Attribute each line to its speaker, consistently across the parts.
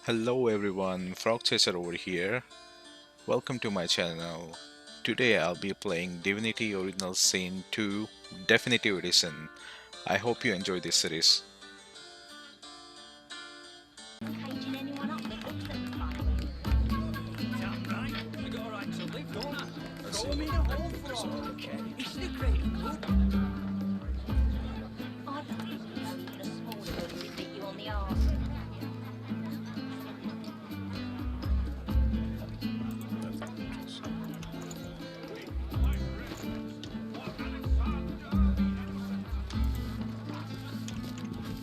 Speaker 1: Hello everyone, Frog Chaser over here. Welcome to my channel. Today I'll be playing Divinity Original Sin 2 Definitive Edition. I hope you enjoy this series.
Speaker 2: Caging anyone up that looks at them
Speaker 3: Damn right. I got a right to live, don't I? Throw 'em in a hole for all. Okay. Isn't it great and good?
Speaker 2: I don't think you know the smaller ones that beat you on the arse.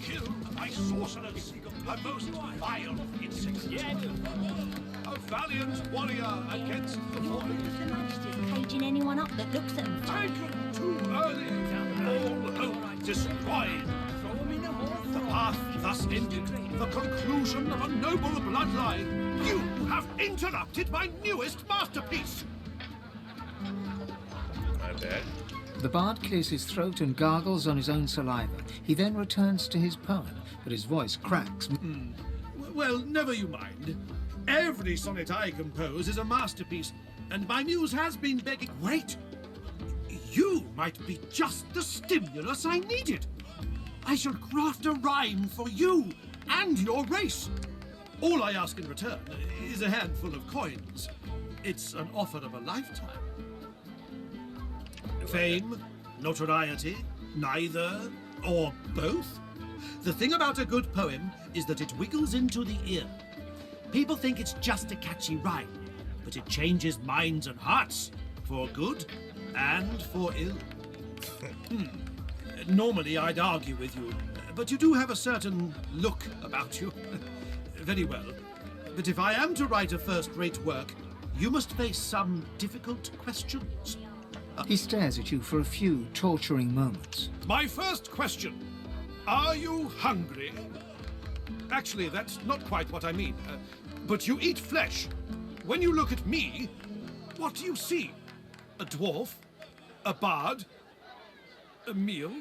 Speaker 4: Killed by sorcerers, a most vile insect. A valiant warrior against the void.
Speaker 2: The Majesty's caging anyone up that looks at them
Speaker 4: Taken too early, all hope destroyed.
Speaker 3: Throw 'em in a hole
Speaker 4: The
Speaker 3: for all.
Speaker 4: path thus ended, the conclusion of a noble bloodline. You have interrupted my newest masterpiece.
Speaker 1: My bad.
Speaker 5: The bard clears his throat and gargles on his own saliva. He then returns to his poem, but his voice cracks.
Speaker 4: Well, never you mind. Every sonnet I compose is a masterpiece, and my muse has been begging. Wait! You might be just the stimulus I needed. I shall craft a rhyme for you and your race. All I ask in return is a handful of coins. It's an offer of a lifetime. Fame, notoriety, neither, or both? The thing about a good poem is that it wiggles into the ear. People think it's just a catchy rhyme, but it changes minds and hearts, for good and for ill. Normally I'd argue with you, but you do have a certain look about you. Very well. But if I am to write a first-rate work, you must face some difficult questions.
Speaker 5: He stares at you for a few torturing moments.
Speaker 4: My first question. Are you hungry? Actually, that's not quite what I mean. But you eat flesh. When you look at me, what do you see? A dwarf? A bard? A meal?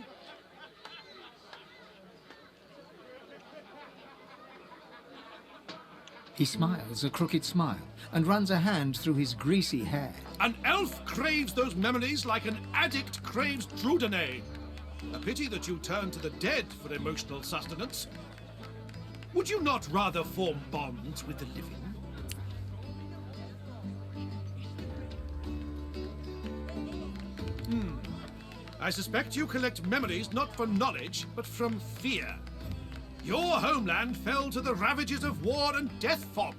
Speaker 5: He smiles a crooked smile and runs a hand through his greasy hair.
Speaker 4: An elf craves those memories like an addict craves Drudene. A pity that you turn to the dead for emotional sustenance. Would you not rather form bonds with the living? I suspect you collect memories not for knowledge, but from fear. Your homeland fell to the ravages of war and death fog.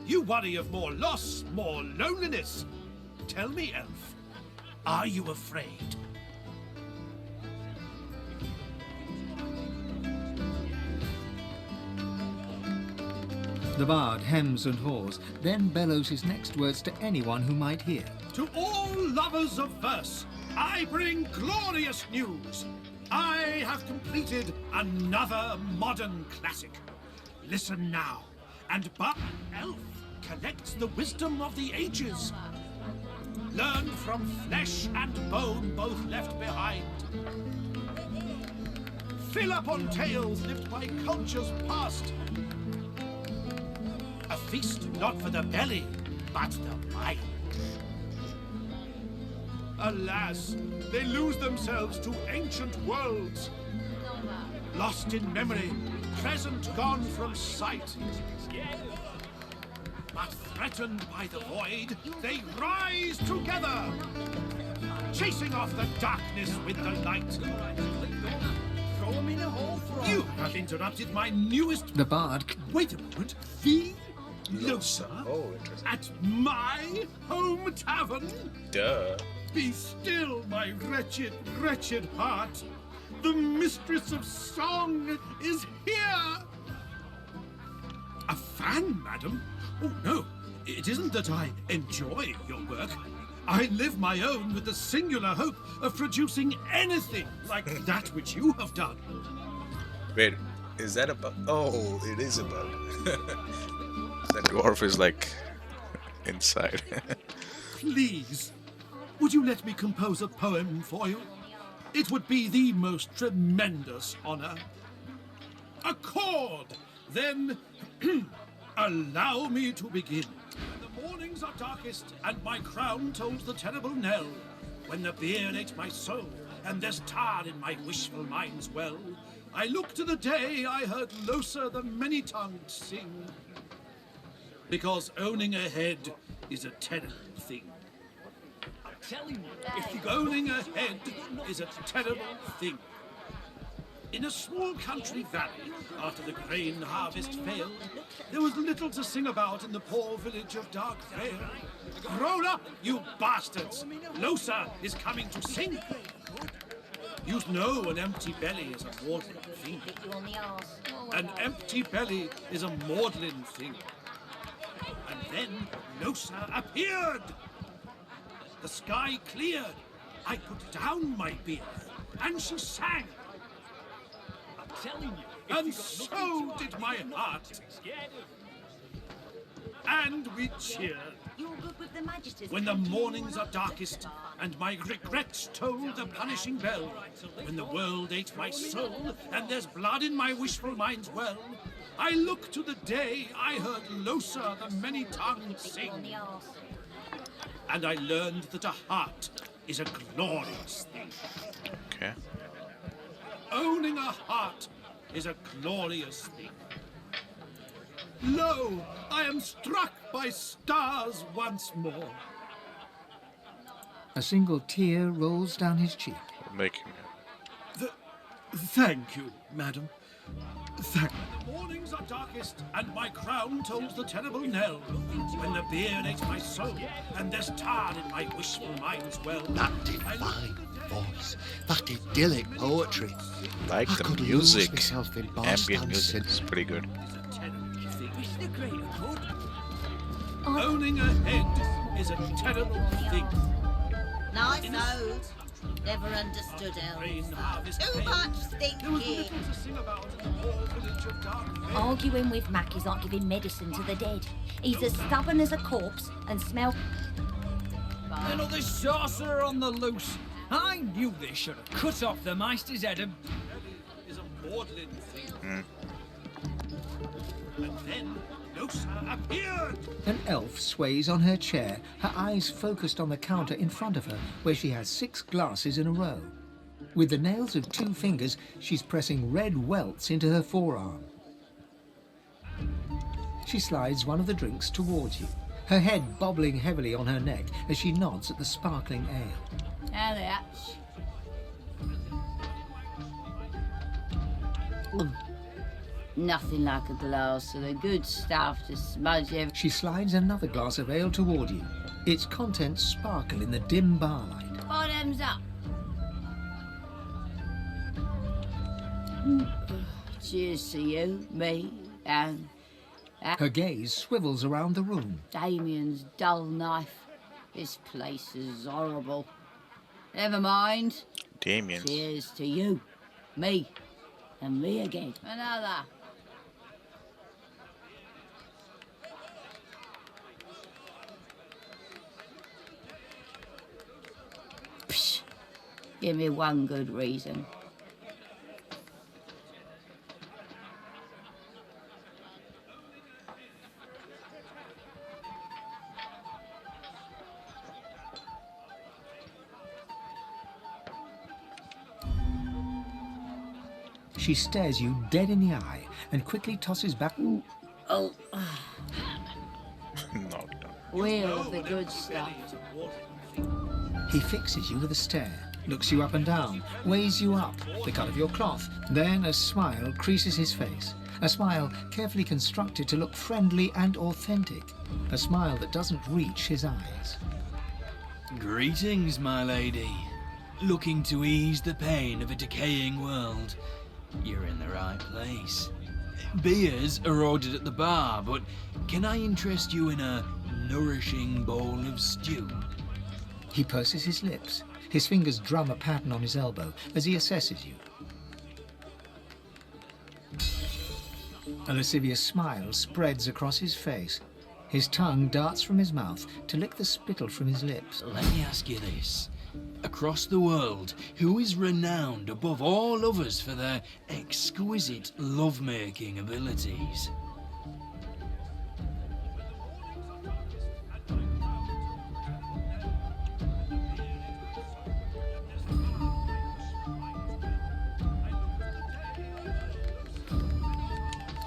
Speaker 4: You worry of more loss, more loneliness. Tell me, elf, are you afraid?
Speaker 5: The bard hems and haws, then bellows his next words to anyone who might hear.
Speaker 4: To all lovers of verse, I bring glorious news. I have completed another modern classic. Listen now, and but elf collects the wisdom of the ages. Learned from flesh and bone both left behind. Fill up on tales lived by cultures past. A feast not for the belly, but the mind. Alas, they lose themselves to ancient worlds. Lost in memory, present gone from sight. But threatened by the void, they rise together, chasing off the darkness with the light.
Speaker 3: Throw 'em in a hole for all.
Speaker 4: You have interrupted my newest...
Speaker 5: The bard
Speaker 4: Wait a moment. The... No, sir.
Speaker 1: Oh, interesting.
Speaker 4: At my home tavern?
Speaker 1: Duh.
Speaker 4: Be still, my wretched, wretched heart. The mistress of song is here. A fan, madam? Oh, no. It isn't that I enjoy your work. I live my own with the singular hope of producing anything like that which you have done.
Speaker 1: Wait, is that a bug? Oh, it is a bug. That dwarf is like inside.
Speaker 4: Please, would you let me compose a poem for you? It would be the most tremendous honor. A chord, then Allow me to begin. When the mornings are darkest and my crown tolls the terrible knell, when the beard ate my soul and there's tar in my wishful mind's well, I look to the day I heard Losa the many-tongued sing. Because owning a head is a terrible thing.
Speaker 3: I'm telling you, if you
Speaker 4: Owning a head is a terrible thing. In a small country valley, after the grain harvest failed, there was little to sing about in the poor village of Darkvale. Grown up, you bastards! Losa is coming to sing. You know an empty belly is a maudlin thing.
Speaker 2: Bit you on the arse. Oh,
Speaker 4: An empty belly is a maudlin thing. And then Losa appeared. The sky cleared. I put down my beard, and she sang.
Speaker 3: telling you, if
Speaker 4: And
Speaker 3: you got
Speaker 4: so
Speaker 3: nothing to
Speaker 4: did my
Speaker 3: hide, you're
Speaker 4: heart.
Speaker 3: not to be scared of.
Speaker 4: And we cheered.
Speaker 2: you're good with the magisters.
Speaker 4: When the
Speaker 2: Come to you
Speaker 4: mornings
Speaker 2: and
Speaker 4: are darkest and my regrets toll the punishing bell, when the world ate my soul and there's blood in my wishful mind's well, I look to the day I heard Losa the many-tongued
Speaker 2: Bit you
Speaker 4: sing,
Speaker 2: on the arse.
Speaker 4: and I learned that a heart is a glorious thing.
Speaker 1: Okay.
Speaker 4: Owning a heart is a glorious thing. Lo, I am struck by stars once more.
Speaker 5: A single tear rolls down his cheek.
Speaker 1: Making
Speaker 4: Thank you, madam. Thank you. The mornings are darkest, and my crown tolls the terrible knell. When the beard ate my soul, and there's tar in my wishful mind's well.
Speaker 6: That divine voice, that idyllic poetry.
Speaker 1: like
Speaker 6: I
Speaker 1: the
Speaker 6: could lose
Speaker 1: music.
Speaker 6: myself in bar
Speaker 1: Ambient music
Speaker 6: dancing.
Speaker 1: is pretty good.
Speaker 3: Mr. Greater Good.
Speaker 4: Owning a head is a terrible thing.
Speaker 7: Nice nose. Never understood
Speaker 4: Rain
Speaker 7: elves.
Speaker 4: harvest
Speaker 7: Too
Speaker 4: failed.
Speaker 7: much
Speaker 4: There was
Speaker 7: thinking.
Speaker 4: little to sing about in the poor village of Darkvale.
Speaker 2: Arguing with Mac is like giving medicine to the dead. He's as stubborn as a corpse and smells.
Speaker 3: Another sorcerer on the loose. I knew they should have cut off the Meister's head and...
Speaker 4: Is a maudlin thing. And then Losa appeared.
Speaker 5: An elf sways on her chair, her eyes focused on the counter in front of her, where she has 6 glasses in a row. With the nails of 2 fingers, she's pressing red welts into her forearm. She slides one of the drinks towards you, her head bobbling heavily on her neck as she nods at the sparkling ale.
Speaker 7: How the hatch? Nothing like a glass of the good stuff to smudge every...
Speaker 5: She slides another glass of ale toward you. Its contents sparkle in the dim barlight.
Speaker 7: Bottoms up. Cheers to you, me, and
Speaker 5: Her gaze swivels around the room.
Speaker 7: Damien's dull knife. This place is horrible. Never mind.
Speaker 1: Damien.
Speaker 7: Cheers to you, me, and me again. Another. Psh, give me one good reason.
Speaker 5: She stares you dead in the eye and quickly tosses back.
Speaker 7: Oh,
Speaker 1: No.
Speaker 7: wheel of the good stuff.
Speaker 4: Is a maudlin thing.
Speaker 5: He fixes you with a stare, looks you up and down, weighs you up, the cut of your cloth. Then a smile creases his face. A smile carefully constructed to look friendly and authentic. A smile that doesn't reach his eyes.
Speaker 8: Greetings, my lady. Looking to ease the pain of a decaying world? You're in the right place. Beers are ordered at the bar, but can I interest you in a nourishing bowl of stew?
Speaker 5: He purses his lips. His fingers drum a pattern on his elbow as he assesses you. A lascivious smile spreads across his face. His tongue darts from his mouth to lick the spittle from his lips.
Speaker 8: Let me ask you this. Across the world, who is renowned above all others for their exquisite lovemaking abilities?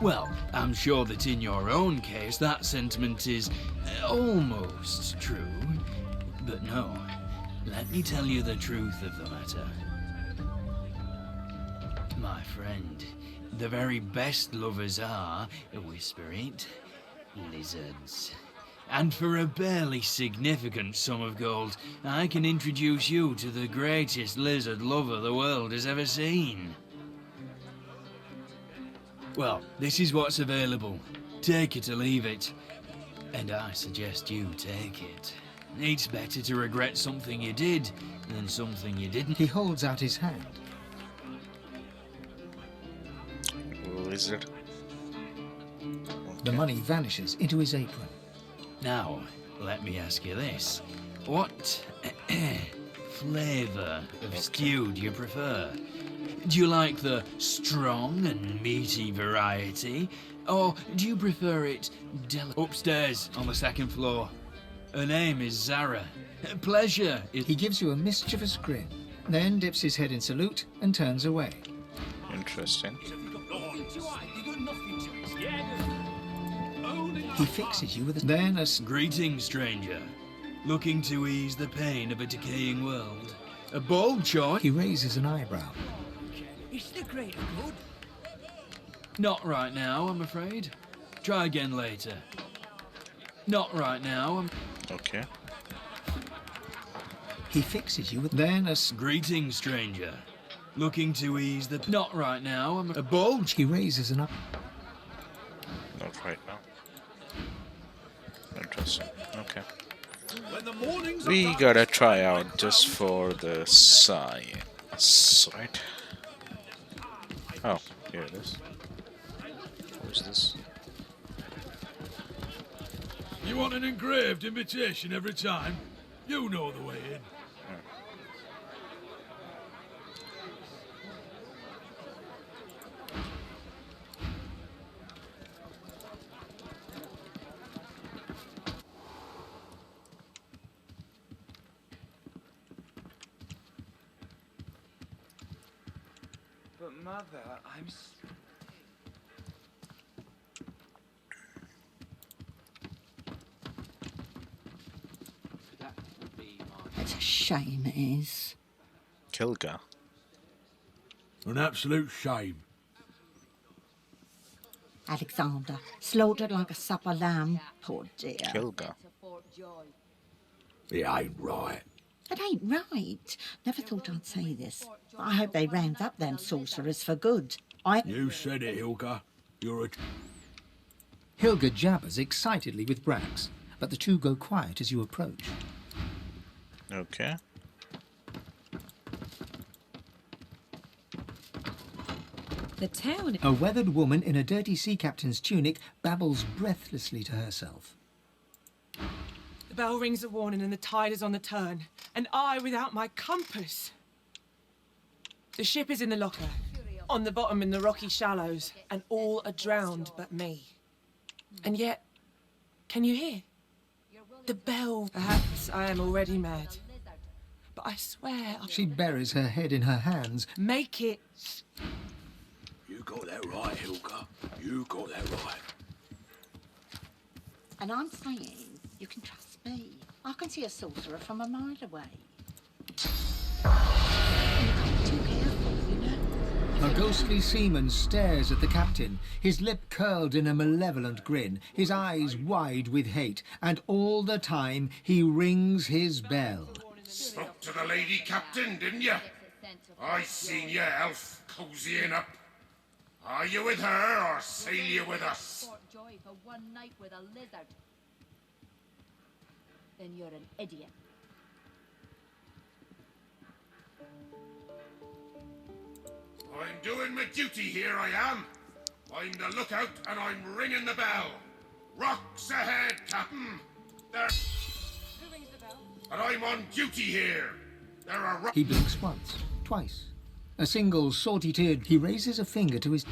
Speaker 8: Well, I'm sure that in your own case that sentiment is almost true. But no, let me tell you the truth of the matter. My friend, the very best lovers are, whisper it, lizards. And for a barely significant sum of gold, I can introduce you to the greatest lizard lover the world has ever seen. Well, this is what's available. Take it or leave it. And I suggest you take it. It's better to regret something you did than something you didn't.
Speaker 5: He holds out his hand.
Speaker 1: Lizard.
Speaker 5: The money vanishes into his apron.
Speaker 8: Now, let me ask you this. What flavour of stew do you prefer? Do you like the strong and meaty variety? Or do you prefer it upstairs on the second floor? Her name is Zara. Pleasure is...
Speaker 5: He gives you a mischievous grin, then dips his head in salute and turns away.
Speaker 1: Interesting.
Speaker 5: He fixes you with a... Then a...
Speaker 8: Greetings, stranger. Looking to ease the pain of a decaying world? A bold choice?
Speaker 5: He raises an eyebrow.
Speaker 3: Is the greater good?
Speaker 8: Not right now, I'm afraid. Try again later. Not right now,
Speaker 1: Okay.
Speaker 5: He fixes you with... Then a...
Speaker 8: Greetings, stranger. Looking to ease the... Not right now, I'm a bold...
Speaker 5: He raises an...
Speaker 1: Not right now. Interesting. Okay.
Speaker 4: When the mornings
Speaker 1: We
Speaker 4: are
Speaker 1: gotta try out just for the science, right? Oh, here it is. What's this?
Speaker 4: You want an engraved invitation every time? You know the way in.
Speaker 9: But Mother, I'm... That would be my...
Speaker 7: It's a shame, it is.
Speaker 1: Kilga.
Speaker 4: An absolute shame.
Speaker 2: Alexander, slaughtered like a supper lamb. Poor dear.
Speaker 1: Kilga.
Speaker 4: It ain't right.
Speaker 2: It ain't right. Never thought I'd say this. I hope they round up them sorcerers for good.
Speaker 4: You said it, Hilka. You're a...
Speaker 5: Hilga jabbers excitedly with Brax, but the two go quiet as you approach.
Speaker 1: Okay.
Speaker 10: The town...
Speaker 5: A weathered woman in a dirty sea captain's tunic babbles breathlessly to herself.
Speaker 10: The bell rings a warning and the tide is on the turn. And I without my compass. The ship is in the locker, on the bottom in the rocky shallows, and all are drowned but me. And yet, can you hear? The bell. Perhaps I am already mad. But I swear I'll
Speaker 5: She buries her head in her hands.
Speaker 10: make it.
Speaker 4: You got that right, Hilka. You got that right.
Speaker 2: And I'm saying you can trust me. I can see a sorcerer from a mile away. You're too careful, you know.
Speaker 5: A ghostly seaman stares at the captain, his lip curled in a malevolent grin, his eyes wide with hate, and all the time he rings his bell.
Speaker 11: Spoke to the lady captain, didn't you? I seen you, elf, cozying up. Are you with her, or sail you with us?
Speaker 7: Joy for one night with a lizard. Then you're an idiot.
Speaker 11: I'm doing my duty here, I am. I'm the lookout, and I'm ringing the bell. Rocks ahead, Captain. There...
Speaker 10: Who rings the bell?
Speaker 11: And I'm on duty here. There are rocks...
Speaker 5: He blinks once, twice. A single salty-teared... He raises a finger to his...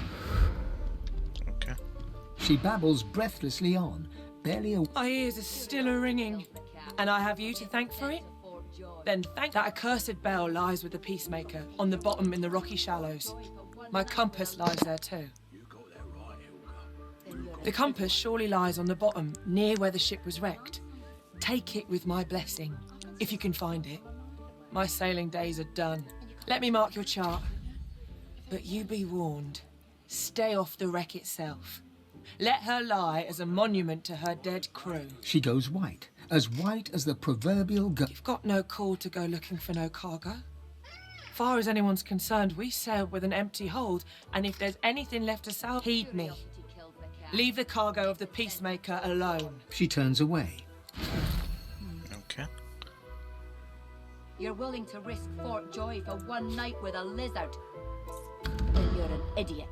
Speaker 1: Okay.
Speaker 5: She babbles breathlessly on, barely a...
Speaker 10: My ears are still a-ringing, and I have you to thank for it? Then thank that accursed bell lies with the peacemaker, on the bottom in the rocky shallows. My compass lies there too.
Speaker 4: You got that right, Hilka.
Speaker 10: The compass surely lies on the bottom, near where the ship was wrecked. Take it with my blessing, if you can find it. My sailing days are done. Let me mark your chart. But you be warned. Stay off the wreck itself. Let her lie as a monument to her dead crew.
Speaker 5: She goes white as the proverbial
Speaker 10: You've got no call to go looking for no cargo. Far as anyone's concerned, we sailed with an empty hold, and if there's anything left to salvage, heed me. Leave the cargo of the Peacemaker alone.
Speaker 5: She turns away.
Speaker 1: Okay.
Speaker 2: You're willing to risk Fort Joy for one night with a lizard? Then you're an idiot.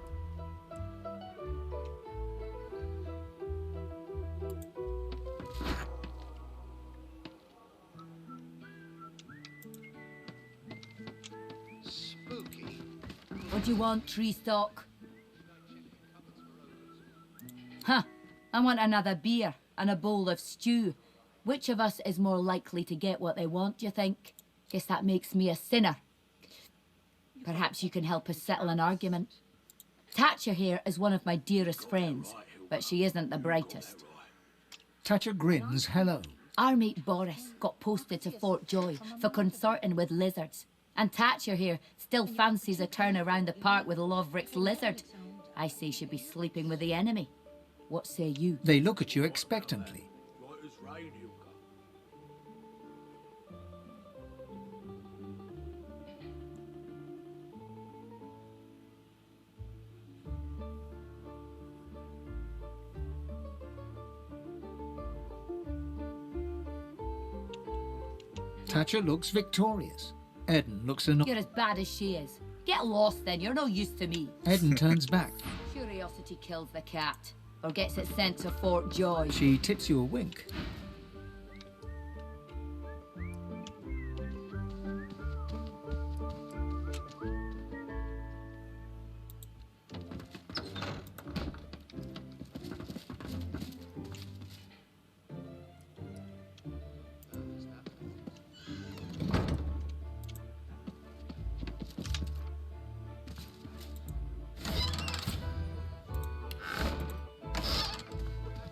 Speaker 6: Spooky.
Speaker 2: What do you want, tree stalk? Huh. I want another beer and a bowl of stew. Which of us is more likely to get what they want, do you think? Guess that makes me a sinner. Perhaps you can help us settle an argument. Thatcher here is one of my dearest friends, but she isn't the brightest.
Speaker 5: Thatcher grins hello.
Speaker 2: Our mate Boris got posted to Fort Joy for consorting with lizards. And Thatcher here still fancies a turn around the park with Loverick's lizard. I say she'd be sleeping with the enemy. What say you?
Speaker 5: They look at you expectantly. Thatcher looks victorious. Eden looks annoyed.
Speaker 2: You're as bad as she is. Get lost then, you're no use to me.
Speaker 5: Eden turns back.
Speaker 2: Curiosity kills the cat, or gets it sent to Fort Joy.
Speaker 5: She tips you a wink.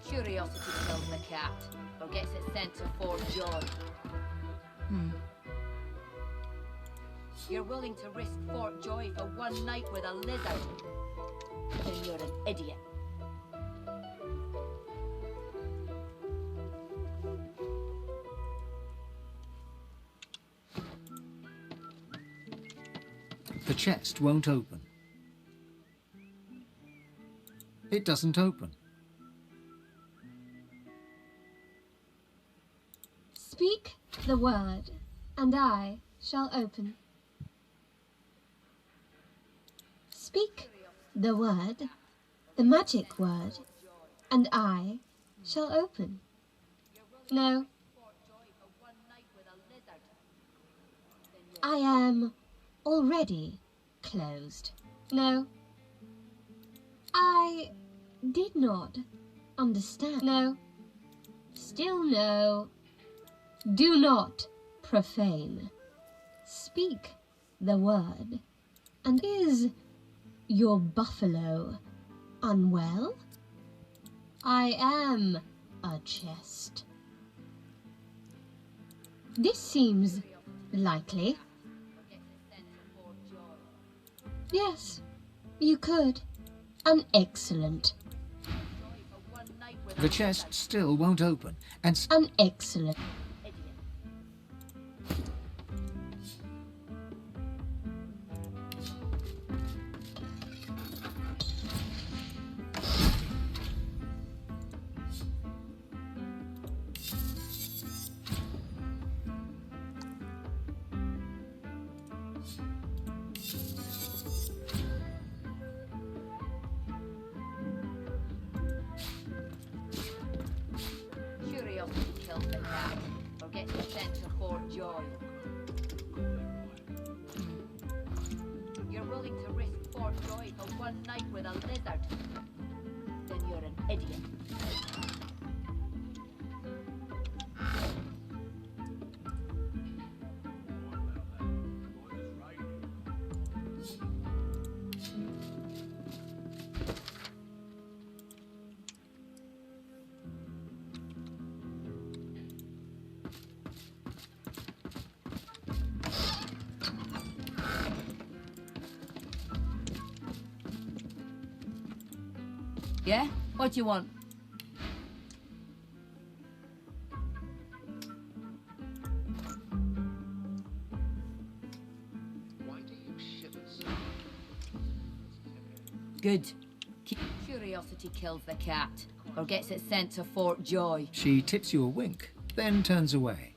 Speaker 2: Curiosity kills the cat, or gets it sent to Fort Joy. You're willing to risk Fort Joy for one night with a lizard? Then you're an idiot.
Speaker 5: The chest won't open. It doesn't open.
Speaker 12: Speak the word, and I shall open. Speak the word, the magic word, and I shall open. No. I am already closed. No. I did not understand. No. Still no. Do not profane. Speak the word. And is your buffalo unwell? I am a chest. This seems likely. Yes, you could. An excellent.
Speaker 5: The chest still won't open, and
Speaker 12: an excellent.
Speaker 2: Yeah? What do you want?
Speaker 6: Why do you shiver so?
Speaker 2: Good. Curiosity kills the cat, or gets it sent to Fort Joy.
Speaker 5: She tips you a wink, then turns away.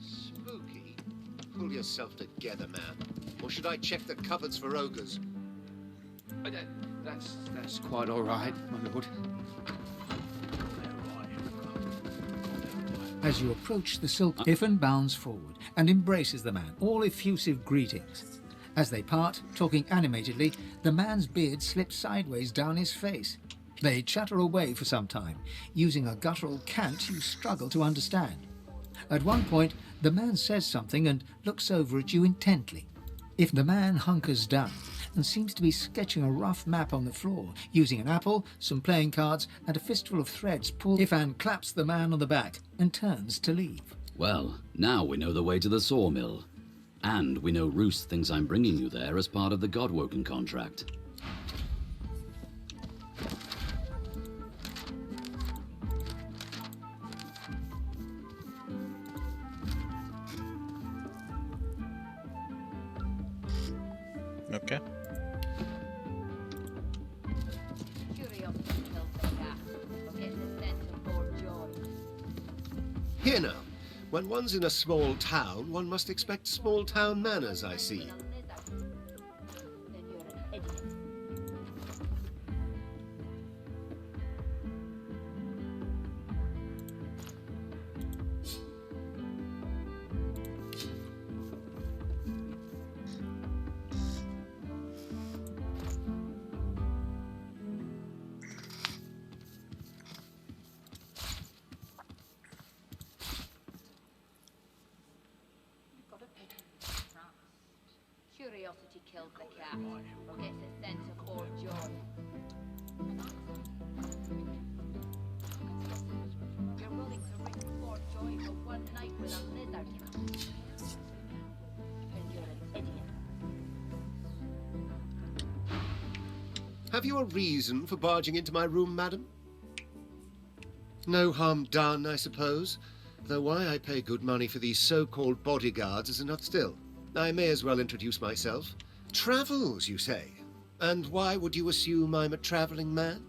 Speaker 6: Spooky? Pull yourself together, man. Or should I check the cupboards for ogres?
Speaker 9: That's quite all right, my lord.
Speaker 5: As you approach the silk, Iffin bounds forward and embraces the man, all effusive greetings. As they part, talking animatedly, the man's beard slips sideways down his face. They chatter away for some time, using a guttural cant you struggle to understand. At one point, the man says something and looks over at you intently. If the man hunkers down and seems to be sketching a rough map on the floor, using an apple, some playing cards, and a fistful of threads pulled, Ifan claps the man on the back and turns to leave.
Speaker 13: Well, now we know the way to the sawmill. And we know Roos thinks I'm bringing you there as part of the Godwoken contract.
Speaker 1: Okay.
Speaker 2: Curiosity kills the cat, or gets it sent to Fort Joy.
Speaker 6: Here now. When one's in a small town, one must expect small town manners, I see.
Speaker 2: Then you're an idiot. Curiosity kills the cat, or gets it sent to Fort Joy. You're willing to risk Fort Joy for one night with a lizard. Then you're an idiot.
Speaker 6: Have you a reason for barging into my room, madam? No harm done, I suppose. Though why I pay good money for these so-called bodyguards is enough still. I may as well introduce myself. Travels, you say? And why would you assume I'm a traveling man?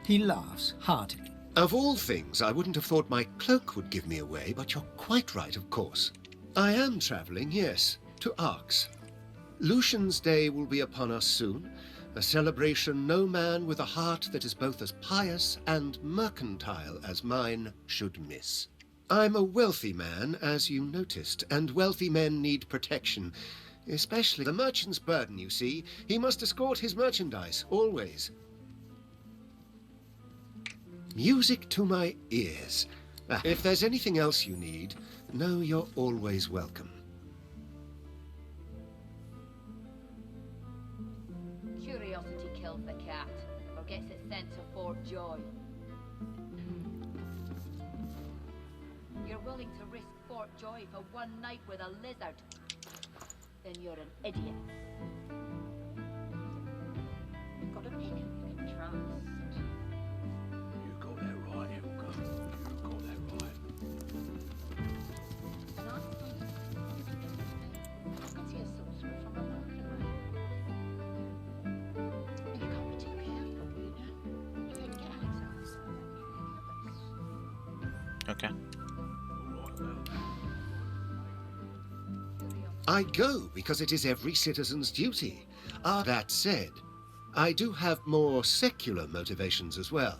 Speaker 5: He laughs heartily.
Speaker 6: Of all things, I wouldn't have thought my cloak would give me away, but you're quite right, of course. I am traveling, yes, to Arx. Lucian's Day will be upon us soon, a celebration no man with a heart that is both as pious and mercantile as mine should miss. I'm a wealthy man, as you noticed, and wealthy men need protection, especially the merchant's burden, you see. He must escort his merchandise, always. Music to my ears. If there's anything else you need, know you're always welcome.
Speaker 2: Curiosity kills the cat, or gets it sent to Fort Joy. You're willing to risk Fort Joy for one night with a lizard. Then you're an idiot. You've got a pig you can trust.
Speaker 3: You got that right, Ilka. You got that right.
Speaker 1: Okay.
Speaker 6: I go because it is every citizen's duty. That said, I do have more secular motivations as well.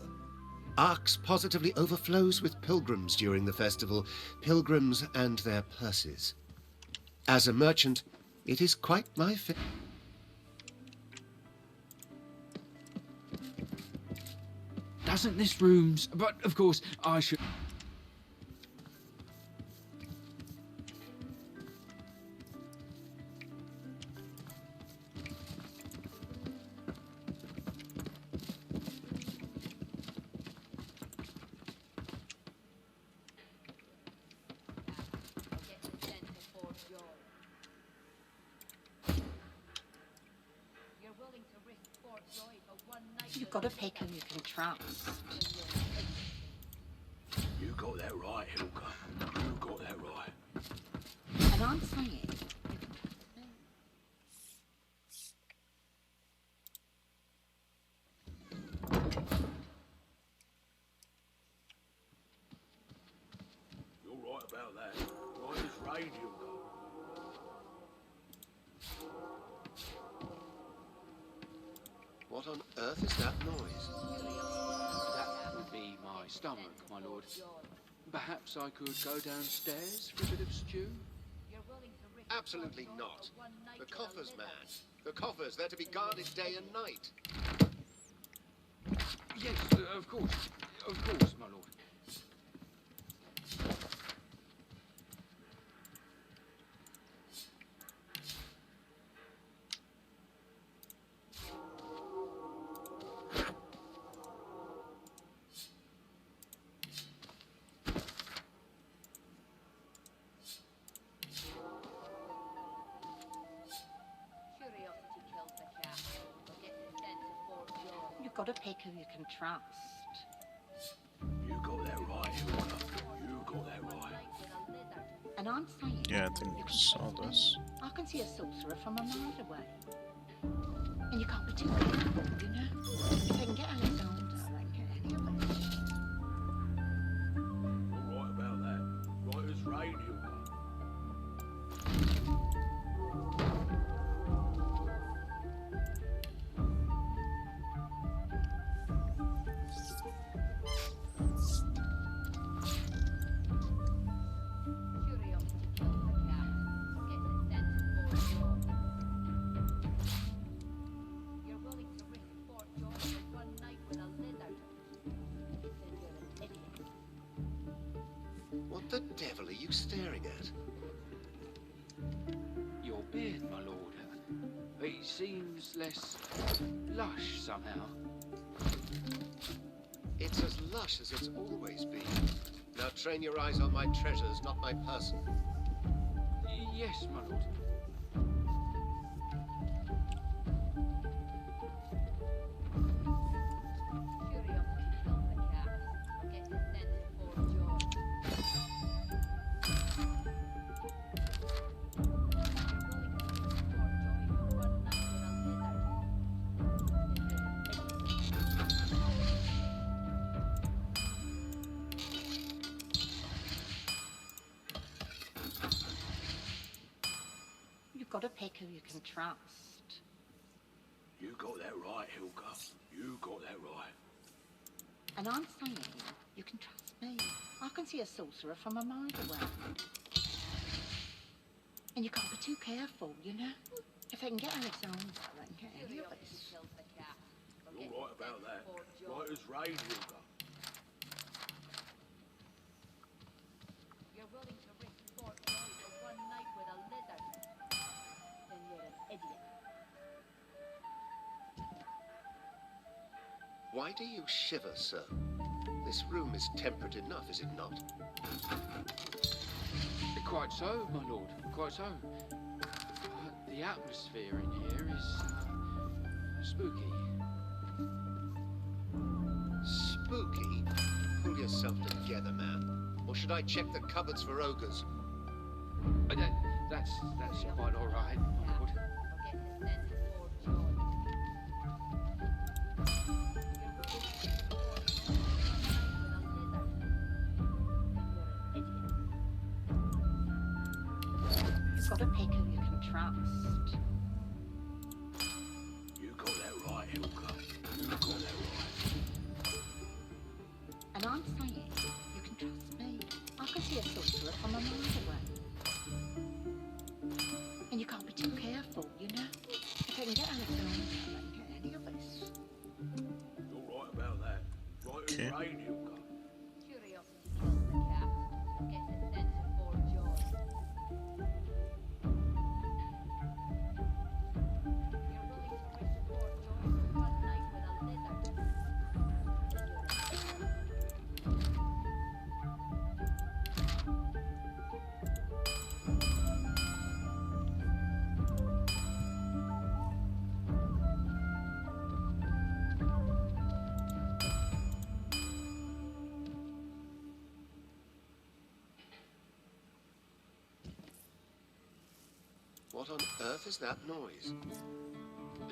Speaker 6: Arx positively overflows with pilgrims during the festival, pilgrims and their purses. As a merchant, it is quite my
Speaker 8: Doesn't this room's... But, of course, I should...
Speaker 7: You've got to pick who you can trust.
Speaker 3: You got that right, Hilka. You got that right.
Speaker 7: And I'm saying,
Speaker 3: You're right about that. Right as rain, Hilka.
Speaker 6: What on earth is that noise?
Speaker 9: That would be my stomach, my lord. Perhaps I could go downstairs for a bit of stew?
Speaker 6: Absolutely not. The coffers, man. The coffers, they're to be guarded day and night.
Speaker 9: Yes, of course. Of course, my lord.
Speaker 7: you've got to pick who you can trust.
Speaker 3: You got that right, Hilka. You got that right.
Speaker 7: And I'm saying,
Speaker 1: Yeah, I think
Speaker 7: you can
Speaker 1: saw
Speaker 7: trust me.
Speaker 1: this.
Speaker 7: I can see a sorcerer from a mile away. And you can't be too careful, you know? If they can get Alexander and get any of us.
Speaker 3: You're right about that. Right as rain, Hilka.
Speaker 6: What the devil are you staring at?
Speaker 9: Your beard, my lord. It seems less lush somehow.
Speaker 6: It's as lush as it's always been. Now train your eyes on my treasures, not my person.
Speaker 9: Yes, my lord.
Speaker 7: You've got to pick who you can trust.
Speaker 3: You got that right, Hilka. You got that right.
Speaker 7: And I'm saying, you can trust me. I can see a sorcerer from a mile away. And you can't be too careful, you know? If they can get Alexander and get any of us.
Speaker 3: You're right about that. Right as rain, Hilka.
Speaker 2: You're willing to risk Fort Joy for one night with a lizard? Then you're an idiot.
Speaker 6: Why do you shiver, sir? This room is temperate enough, is it not?
Speaker 9: Quite so, my lord. Quite so. The atmosphere in here is spooky.
Speaker 6: Spooky? Pull yourself together, man. Or should I check the cupboards for ogres?
Speaker 9: That's quite all right, my lord.
Speaker 7: You've got to pick who you can trust.
Speaker 3: You got that right, Hilka. You got that right.
Speaker 7: And I'm saying, you can trust me. I can see a sorcerer from a mile away. And you can't be too careful, you know? If they can get Alexander and get any of us.
Speaker 3: You're right about that. Right as
Speaker 1: Okay.
Speaker 3: rain, Hilka.
Speaker 2: Curiosity kills the cat. Gets it sent to Fort Joy. You're willing to risk Fort Joy for one night with a lizard? Then you're an idiot.
Speaker 6: What on earth is that noise?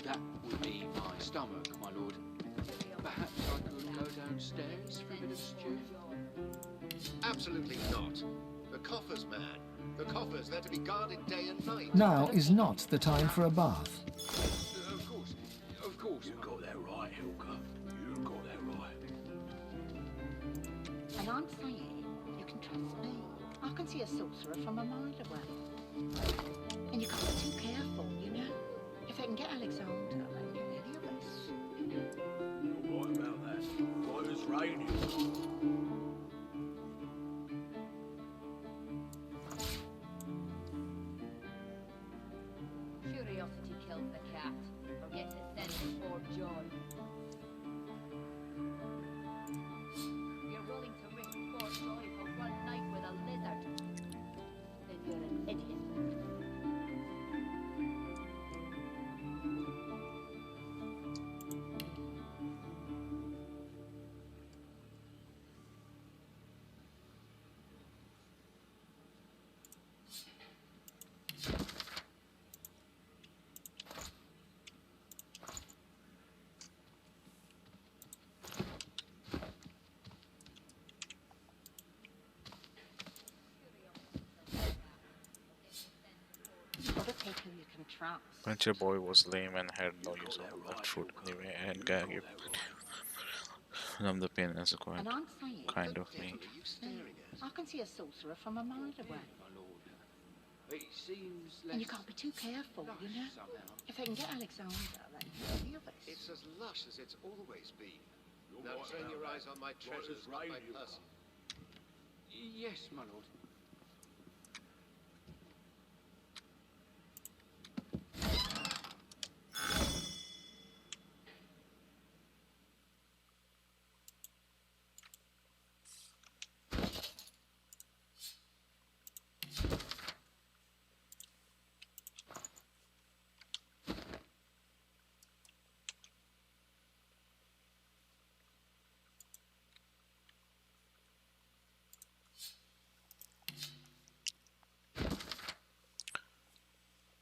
Speaker 9: That would be my stomach, my lord. Perhaps I could go downstairs for a bit of stew?
Speaker 6: Absolutely not. The coffers, man. The coffers, they're to be guarded day and night.
Speaker 5: Now is not the time for a bath.
Speaker 9: Of course.
Speaker 3: You got that right, Hilka. You got that right.
Speaker 7: And I'm saying, you can trust me. I can see a sorcerer from a mile away. And you can't be too careful, you know? If they can get Alexander, they can get any of us.
Speaker 3: You're right about that. Right as rain is.
Speaker 2: Curiosity kills the cat, or gets it sent to Fort Joy. You're willing to risk Fort Joy for one night with a lizard? Then you're an idiot.
Speaker 7: You've got to take who you can trust.
Speaker 1: Venture Boy was lame and had no use of the left foot anyway, and gag you. Numb the pain as a quite
Speaker 7: And I'm saying,
Speaker 1: kind of me.
Speaker 7: I can see a sorcerer from a mile away.
Speaker 9: My lord. It seems less...
Speaker 7: And you can't be too careful, you know?
Speaker 9: somehow.
Speaker 7: If they can get Alexander, they can get any of us.
Speaker 6: It's as lush as it's always been.
Speaker 3: You're
Speaker 6: Now
Speaker 3: right
Speaker 6: turn
Speaker 3: about
Speaker 6: your
Speaker 3: that.
Speaker 6: eyes on my
Speaker 3: Right
Speaker 6: treasures,
Speaker 3: as
Speaker 6: not
Speaker 3: rain,
Speaker 6: my
Speaker 3: Hilka.
Speaker 6: person.
Speaker 9: Yes, my lord.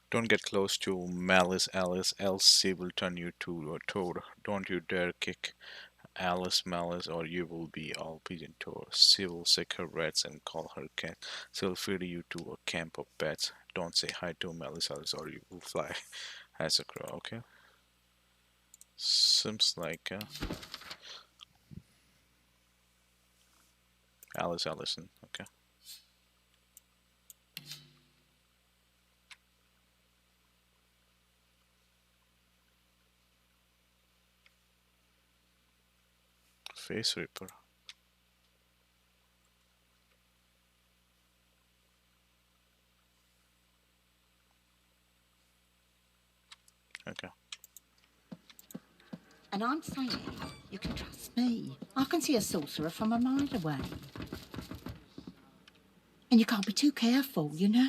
Speaker 1: Don't get close to Malice Alice, else she will turn you to a toad. Don't you dare kick Alice Malice, or you will be all pigeon toed. She will sick her rats and call her cat. She'll feed you to a camp of pets. Don't say hi to Malice Alice, or you will fly as a crow, okay? Seems like Alice Allison, okay. Face Ripper. Okay.
Speaker 7: And I'm saying, you can trust me. I can see a sorcerer from a mile away. And you can't be too careful, you know?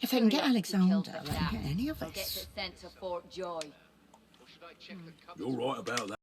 Speaker 7: If they can get Alexander, they can get any of
Speaker 2: Or gets
Speaker 7: us.
Speaker 2: it sent to Fort Joy.
Speaker 6: Or should I check the cupboards?
Speaker 3: You're right about that.